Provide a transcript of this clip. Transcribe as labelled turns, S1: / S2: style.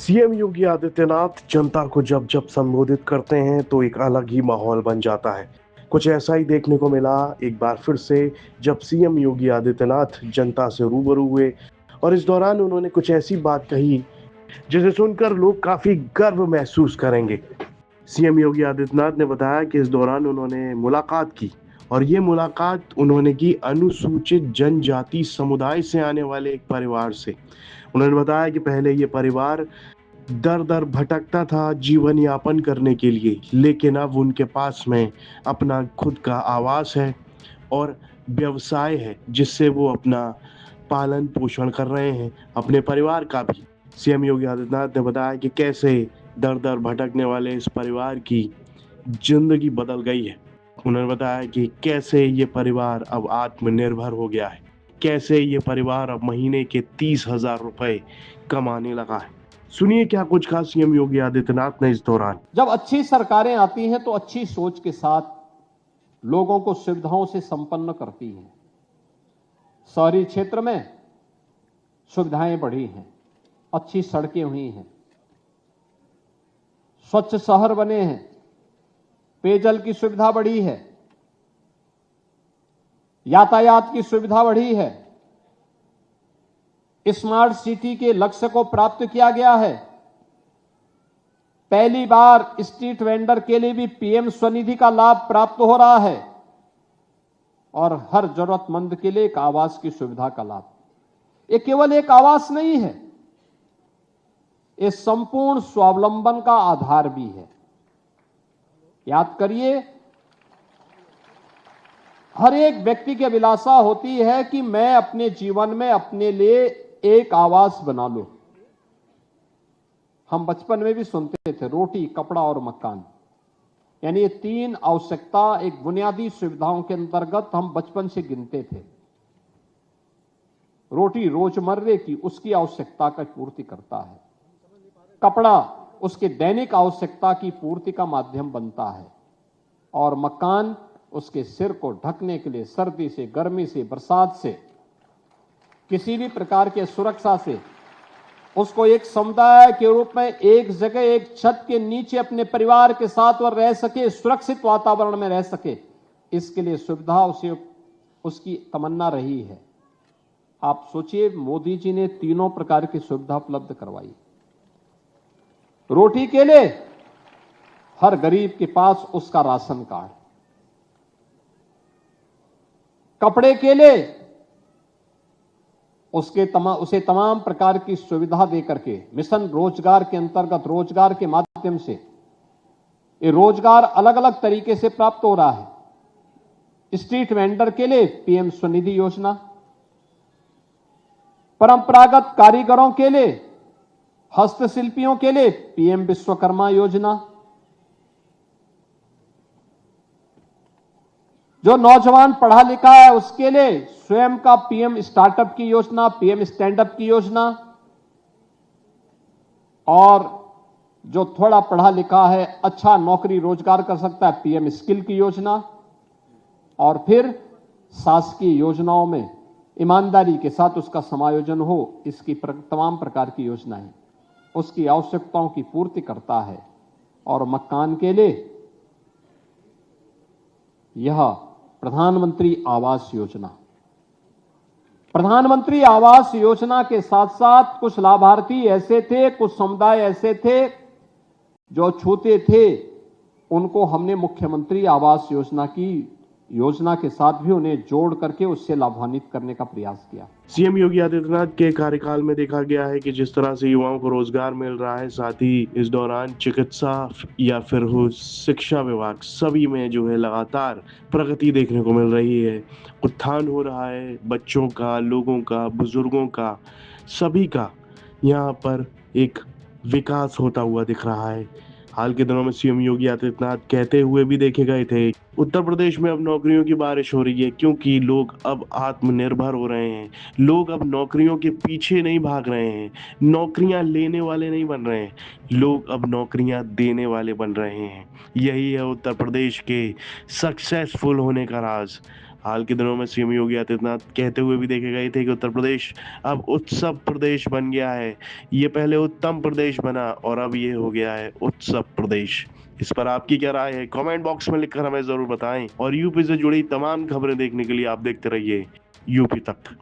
S1: CM Yogi Adityanath जनता को जब जब संबोधित करते हैं तो एक अलग ही माहौल बन जाता है। कुछ ऐसा ही देखने को मिला एक बार फिर से जब सीएम योगी आदित्यनाथ जनता से रूबरू हुए और इस दौरान उन्होंने कुछ ऐसी बात कही जिसे सुनकर लोग काफी गर्व महसूस करेंगे। सीएम योगी आदित्यनाथ ने बताया कि इस दौरान उन्होंने मुलाकात की और ये मुलाकात उन्होंने की अनुसूचित जनजाति समुदाय से आने वाले एक परिवार से। उन्होंने बताया कि पहले ये परिवार दर दर भटकता था जीवन यापन करने के लिए, लेकिन अब उनके पास में अपना खुद का आवास है और व्यवसाय है जिससे वो अपना पालन पोषण कर रहे हैं, अपने परिवार का भी। सीएम योगी आदित्यनाथ ने बताया कि कैसे दर दर भटकने वाले इस परिवार की जिंदगी बदल गई है। उन्होंने बताया कि कैसे ये परिवार अब आत्मनिर्भर हो गया है, कैसे ये परिवार अब महीने के 30,000 रुपए कमाने लगा है। सुनिए क्या कुछ कहा सीएम योगी आदित्यनाथ ने इस दौरान।
S2: जब अच्छी सरकारें आती हैं तो अच्छी सोच के साथ लोगों को सुविधाओं से संपन्न करती हैं। शहरी क्षेत्र में सुविधाएं बढ़ी हैं, अच्छी सड़कें हुई हैं, स्वच्छ शहर बने हैं, पेयजल की सुविधा बढ़ी है, यातायात की सुविधा बढ़ी है, स्मार्ट सिटी के लक्ष्य को प्राप्त किया गया है। पहली बार स्ट्रीट वेंडर के लिए भी पीएम स्वनिधि का लाभ प्राप्त हो रहा है और हर जरूरतमंद के लिए एक आवास की सुविधा का लाभ। ये केवल एक आवास नहीं है, ये संपूर्ण स्वावलंबन का आधार भी है। याद करिए, हर एक व्यक्ति की अभिलाषा होती है कि मैं अपने जीवन में अपने लिए एक आवास बना लूं। हम बचपन में भी सुनते थे रोटी, कपड़ा और मकान, यानी ये तीन आवश्यकता एक बुनियादी सुविधाओं के अंतर्गत हम बचपन से गिनते थे। रोटी रोजमर्रे की उसकी आवश्यकता का पूर्ति करता है, कपड़ा उसके दैनिक आवश्यकता की पूर्ति का माध्यम बनता है और मकान उसके सिर को ढकने के लिए सर्दी से, गर्मी से, बरसात से, किसी भी प्रकार के सुरक्षा से उसको एक समुदाय के रूप में एक जगह एक छत के नीचे अपने परिवार के साथ वह रह सके, सुरक्षित वातावरण में रह सके, इसके लिए सुविधा उसे उसकी तमन्ना रही है। आप सोचिए, मोदी जी ने तीनों प्रकार की सुविधा उपलब्ध करवाई। रोटी के लिए हर गरीब के पास उसका राशन कार्ड, कपड़े के लिए उसे तमाम प्रकार की सुविधा देकर के मिशन रोजगार के अंतर्गत रोजगार के माध्यम से ये रोजगार अलग अलग तरीके से प्राप्त हो रहा है। स्ट्रीट वेंडर के लिए पीएम स्वनिधि योजना, परंपरागत कारीगरों के लिए, हस्तशिल्पियों के लिए पीएम विश्वकर्मा योजना, जो नौजवान पढ़ा लिखा है उसके लिए स्वयं का पीएम स्टार्टअप की योजना, पीएम स्टैंड अप की योजना, और जो थोड़ा पढ़ा लिखा है अच्छा नौकरी रोजगार कर सकता है पीएम स्किल की योजना, और फिर शासकीय योजनाओं में ईमानदारी के साथ उसका समायोजन हो, इसकी तमाम प्रकार की योजनाएं उसकी आवश्यकताओं की पूर्ति करता है। और मकान के लिए यह प्रधानमंत्री आवास योजना, प्रधानमंत्री आवास योजना के साथ साथ कुछ लाभार्थी ऐसे थे, कुछ समुदाय ऐसे थे जो छूते थे, उनको हमने मुख्यमंत्री आवास योजना के साथ भी उन्हें जोड़ करके उससे लाभान्वित करने का प्रयास किया।
S1: सीएम योगी आदित्यनाथ के कार्यकाल में देखा गया है कि जिस तरह से युवाओं को रोजगार मिल रहा है, साथ ही इस दौरान चिकित्सा या फिर हो शिक्षा विभाग, सभी में जो है लगातार प्रगति देखने को मिल रही है। उत्थान हो रहा है बच्चों का, लोगों का, बुजुर्गों का, सभी का यहाँ पर एक विकास होता हुआ दिख रहा है। हाल के दिनों में सीएम योगी आदित्यनाथ कहते हुए भी देखे गए थे, उत्तर प्रदेश में अब नौकरियों की बारिश हो रही है क्योंकि लोग अब आत्मनिर्भर हो रहे हैं। लोग अब नौकरियों के पीछे नहीं भाग रहे हैं, नौकरियां लेने वाले नहीं बन रहे हैं, लोग अब नौकरियां देने वाले बन रहे हैं। यही है उत्तर प्रदेश के सक्सेसफुल होने का राज। हाल के दिनों में सीएम योगी आदित्यनाथ कहते हुए भी देखे गए थे कि उत्तर प्रदेश अब उत्सव प्रदेश बन गया है। ये पहले उत्तम प्रदेश बना और अब ये हो गया है उत्सव प्रदेश। इस पर आपकी क्या राय है, कमेंट बॉक्स में लिखकर हमें जरूर बताएं। और यूपी से जुड़ी तमाम खबरें देखने के लिए आप देखते रहिए यूपी तक।